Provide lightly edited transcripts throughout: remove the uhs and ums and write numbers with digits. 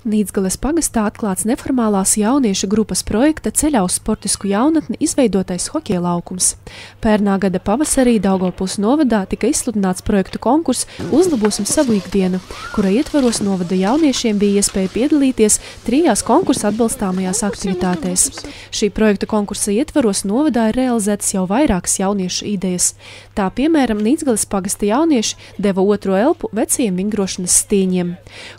Nīdzgales pagastā atklāts neformālās jauniešu grupas projekta Ceļā uz sportisku jaunatni izveidotais hokeja laukums. Pērnā gada pavasarī Daugavpils novadā tika izsludināts projektu konkurss Uzlabosim savu ikdienu, kura ietvaros novada jauniešiem bija iespēja piedalīties 3 konkursa atbalstāmajās aktivitātēs. Šī projektu konkursa ietvaros novadā ir realizētas jau vairākas jauniešu idejas. Tā, piemēram, Nīdzgales pagasta jaunieši deva otro elpu vecajiem vingrošanas stīņiem.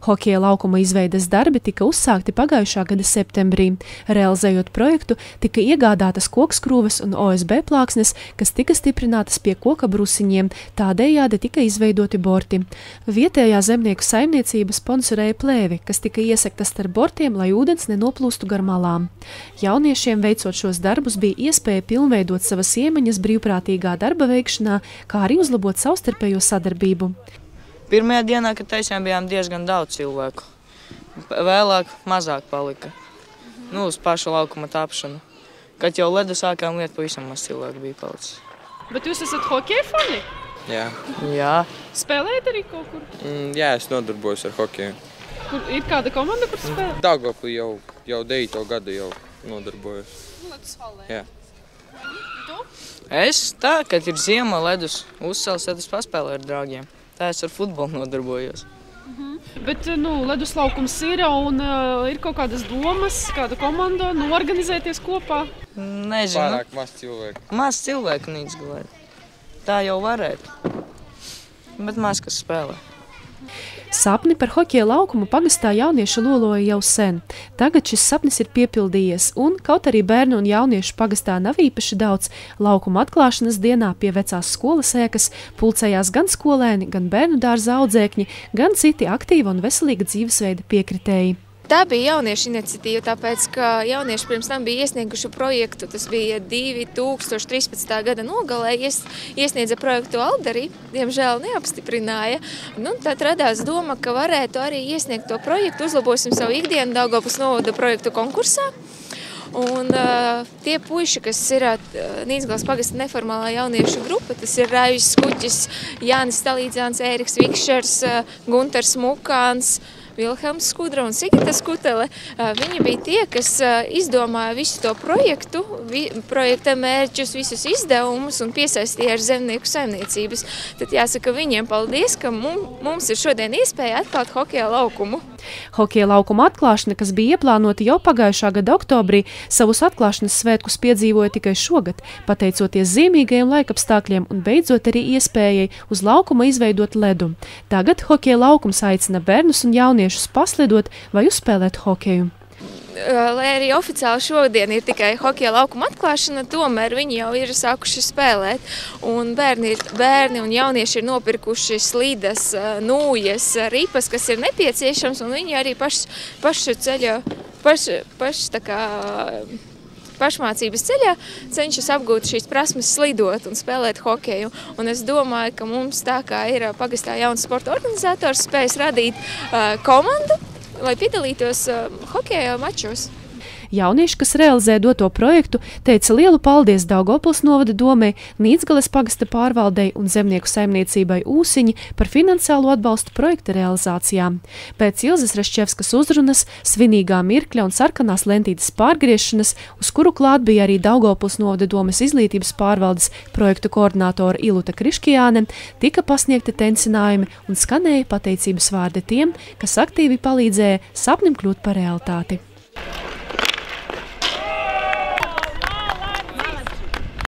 Hokeja laukuma izveides darbi tika uzsākti pagājušā gada septembrī. Realizējot projektu, tika iegādātas kokskrūves un OSB plāksnes, kas tika stiprinātas pie koka brusiņiem, tādējādi tika izveidoti borti. Vietējā zemnieku saimniecība sponsorēja plēvi, kas tika iesekta starp bortiem, lai ūdens nenoplūstu gar malām. Jauniešiem veicot šos darbus bija iespēja pilnveidot savas iemaņas brīvprātīgā darba veikšanā, kā arī uzlabot savstarpējo sadarbību. Pirmajā dienā, kad taisījām, bijām diezgan daudz cilvēku. Vēlāk mazāk palika. Uz pašu laukuma tapšanu. Kad jau ledu sākām liet, pavisam maz cilvēku bija palicis. Bet jūs esat hokeja fani? Jā. Spēlējat arī kaut kur? Jā, es nodarbojos ar hokeju. Kur ir kāda komanda, kur spēlē? Daugavpilī jau 9. gadu jau nodarbojos. Ledus hallē? Jā. Tu? Es tā, kad ir ziema ledus uzsals, tad es paspēlēju ar draugiem. Tā es ar futbolu nodarbojos. Bet ledus laukums ir un ir kaut kādas domas, kāda komanda organizēties kopā? Nezinu. Pārāk maz cilvēku. Maz cilvēku Nīdzgalē. Tā jau varētu. Bet maz kas spēlē. Sapni par hokeja laukumu pagastā jaunieši loloja jau sen. Tagad šis sapnis ir piepildījies, un kaut arī bērnu un jauniešu pagastā nav īpaši daudz, laukuma atklāšanas dienā pie vecās skolas ēkas pulcējās gan skolēni, gan bērnu dārza audzēkņi, gan citi aktīva un veselīga dzīvesveida piekritēji. Tā bija jauniešu iniciatīva, tāpēc, ka jaunieši pirms tam bija iesnieguši projektu. Tas bija 2013. gada nogalē, iesniedza projektu Alderī, diemžēl neapstiprināja. Tad radās doma, ka varētu arī iesniegt to projektu, uzlabosim savu ikdienu Daugavpils novada projektu konkursā. Un tie puiši, kas ir Nīdzgales pagasta neformālā jauniešu grupa, tas ir Raivis Skuķis, Jānis Stalīdzāns, Ēriks Vikšers, Guntars Mukāns, Vilhelms Skudra un Sigita Skutele. Viņi bija tie, kas izdomāja visu to projektu, projekta mērķus, visus izdevumus un piesaistīja ar zemnieku saimniecības. Tad jāsaka viņiem paldies, ka mums ir šodien iespēja atklāt hokeja laukumu. Hokeja laukuma atklāšana, kas bija ieplānota jau pagājušā gada oktobrī, savus atklāšanas svētkus piedzīvoja tikai šogad, pateicoties zīmīgajiem laikapstākļiem un beidzot arī iespējai uz laukuma izveidot ledu. Tagad hokeja laukums aicina bērnus un jauniešus paslidot vai uzspēlēt hokeju. Lai arī oficiāli šodien ir tikai hokeja laukuma atklāšana, tomēr viņi jau ir sākuši spēlēt. Un bērni un jaunieši ir nopirkuši slidas, nūjas, ripas, kas ir nepieciešams, un viņi arī pašmācības ceļā cenšas apgūt šīs prasmes slidot un spēlēt hokeju. Un es domāju, ka mums tā kā ir pagastā jauns sporta organizators spējas radīt komandu, lai piedalītos hokeja mačos. Jaunieši, kas realizē doto projektu, teica lielu paldies Daugavpils novada domei, Nīdzgales pagasta pārvaldei un zemnieku saimniecībai Ūsiņi par finansiālo atbalstu projekta realizācijām. Pēc Ilzes Raščevskas uzrunas, svinīgā mirkļa un sarkanās lentītes pārgriešanas, uz kuru klāt bija arī Daugavpils novada domes izglītības pārvaldes projektu koordinātora Iluta Kriškijāne, tika pasniegti tencinājumi un skanēja pateicības vārdi tiem, kas aktīvi palīdzēja sapnim kļūt par realitāti.